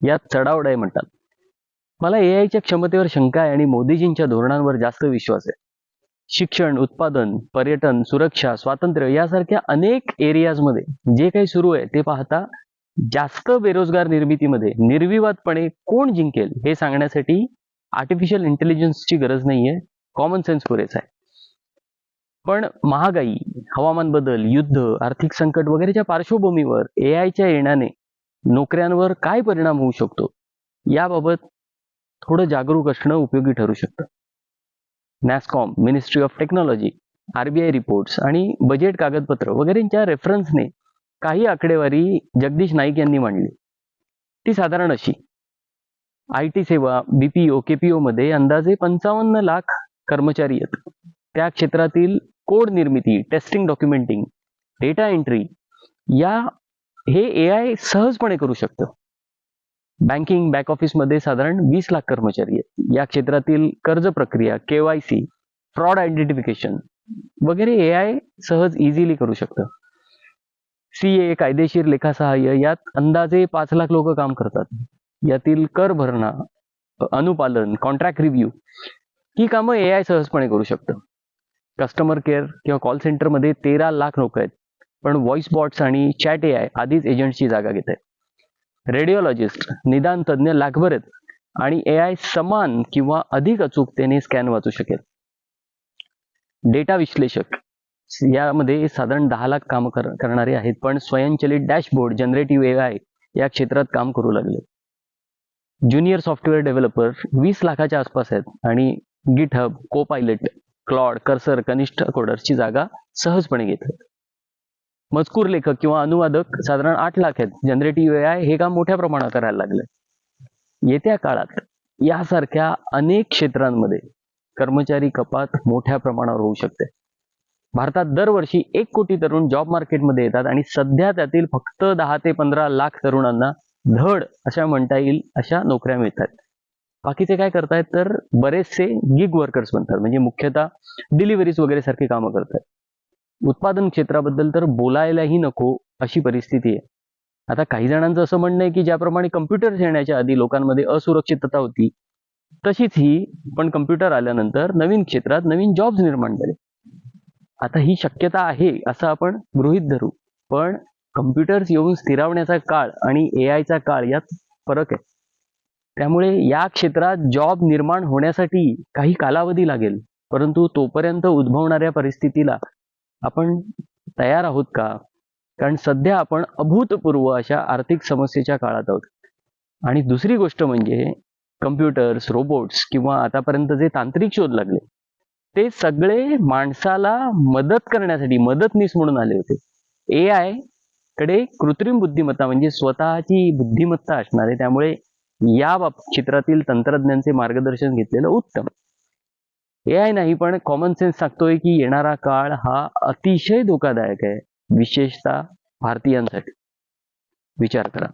यात चढाओढ आहे म्हणतात. मला एआयच्या क्षमतेवर शंका आहे आणि मोदीजींच्या धोरणांवर जास्त विश्वास आहे. शिक्षण, उत्पादन, पर्यटन, सुरक्षा, स्वातंत्र्य यासारख्या अनेक एरियाजमध्ये जे काही सुरू आहे ते पाहता जास्त बेरोजगार निर्मितीमध्ये निर्विवादपणे कोण जिंकेल हे सांगण्यासाठी आर्टिफिशियल इंटेलिजन्सची गरज नाहीये, कॉमन सेन्स पुरेसा आहे. पण महागाई, हवामान बदल, युद्ध, आर्थिक संकट वगैरेच्या पार्श्वभूमीवर एआयच्या येण्याने नोकऱ्यांवर काय परिणाम होऊ शकतो याबाबत थोडं जागरूक असणं उपयोगी ठरू शकतं. NASSCOM, ministry of technology, RBI reports आणि बजेट कागदपत्र वगैरेंच्या रेफरन्सने काही आकडेवारी जगदीश नाईक यांनी मांडली. ती साधारण अशी: आय.टी. सेवा, बीपीओ, केपीओ मध्ये अंदाजे 55 लाख कर्मचारी आहेत. त्या क्षेत्रातील कोड निर्मिती, टेस्टिंग, डॉक्युमेंटिंग, डेटा एंट्री हे एआय सहजपणे करू शकतं. बँकिंग, बॅक ऑफिसमध्ये साधारण 20 लाख कर्मचारी आहेत. या क्षेत्रातील कर्ज प्रक्रिया, केवायसी, फ्रॉड आयडेंटिफिकेशन वगैरे एआय सहज इझिली करू शकतं. सीए, कायदेशीर लेखासहाय्य यात अंदाजे 5 लाख लोक काम करतात. यातील कर भरणा, अनुपालन, कॉन्ट्रॅक्ट रिव्ह्यू ही कामं एआय सहजपणे करू शकतं. कस्टमर केअर किंवा कॉल सेंटरमध्ये 13 लाख लोक आहेत, पण व्हॉइस बॉट्स आणि चॅट एआय आधीच एजंटची जागा घेत आहेत. रेडिओलॉजिस्ट, निदान तज्ज्ञ लाखभर आहेत आणि एआय समान किंवा अधिक अचूकतेने स्कॅन वाचू शकेल. डेटा विश्लेषक यामध्ये साधारण 10 लाख काम करणारे आहेत, पण स्वयंचलित डॅशबोर्ड, जनरेटिव्ह एआय या क्षेत्रात काम करू लागले. ज्युनियर सॉफ्टवेअर डेव्हलपर 20 लाखाच्या आसपास आहेत आणि गिटहब, कोपायलट, क्लॉड, कर्सर, कनिष्ठ कोडर्सची जागा सहजपणे घेतात. मजकूर लेखक किंवा अनुवादक साधारण 8 लाख आहेत. जनरेटिव्ह एआय हे काम मोठ्या प्रमाणात करायला लागले. येत्या काळात यासारख्या अनेक क्षेत्रांमध्ये कर्मचारी कपात मोठ्या प्रमाणावर होऊ शकते. भारतात दरवर्षी 1 कोटी तरुण जॉब मार्केटमध्ये येतात आणि सध्या त्यातील फक्त 10 ते 15 लाख तरुणांना धड अशा म्हणता येईल अशा नोकऱ्या मिळतात. बाकीचे काय करतायत तर बरेचसे गिग वर्कर्स बनतात, म्हणजे मुख्यतः डिलिव्हरीज वगैरे सारखी कामं करतात. उत्पादन क्षेत्राबद्दल तर बोलायलाही नको अशी परिस्थिती आहे. आता काही जणांचं असं म्हणणं आहे की ज्याप्रमाणे कम्प्युटर्स येण्याच्या आधी लोकांमध्ये असुरक्षितता होती, तशीच ही पण कम्प्युटर आल्यानंतर नवीन क्षेत्रात नवीन जॉब्स निर्माण झाले. आता ही शक्यता आहे असं आपण गृहीत धरू, पण कम्प्युटर्स येऊन स्थिरावण्याचा काळ आणि एआयचा काळ यात फरक आहे. त्यामुळे या क्षेत्रात जॉब निर्माण होण्यासाठी काही कालावधी लागेल, परंतु तोपर्यंत उद्भवणाऱ्या परिस्थितीला आपण तयार आहोत का? कारण सध्या आपण अभूतपूर्व अशा आर्थिक समस्येच्या काळात आहोत. आणि दुसरी गोष्ट म्हणजे कम्प्युटर्स, रोबोट्स किंवा आतापर्यंत जे तांत्रिक शोध लागले ते सगळे माणसाला मदत करण्यासाठी मदतनीस म्हणून आले होते. एआय कडे कृत्रिम बुद्धिमत्ता म्हणजे स्वतःची बुद्धिमत्ता असणार आहे. त्यामुळे या क्षेत्रातील तंत्रज्ञांचे मार्गदर्शन घेतलेलं उत्तम. एआय नाही, पण कॉमन सेन्स सांगतोय की येणारा काळ हा अतिशय धोकादायक आहे, विशेषतः भारतीयांसाठी. विचार करा.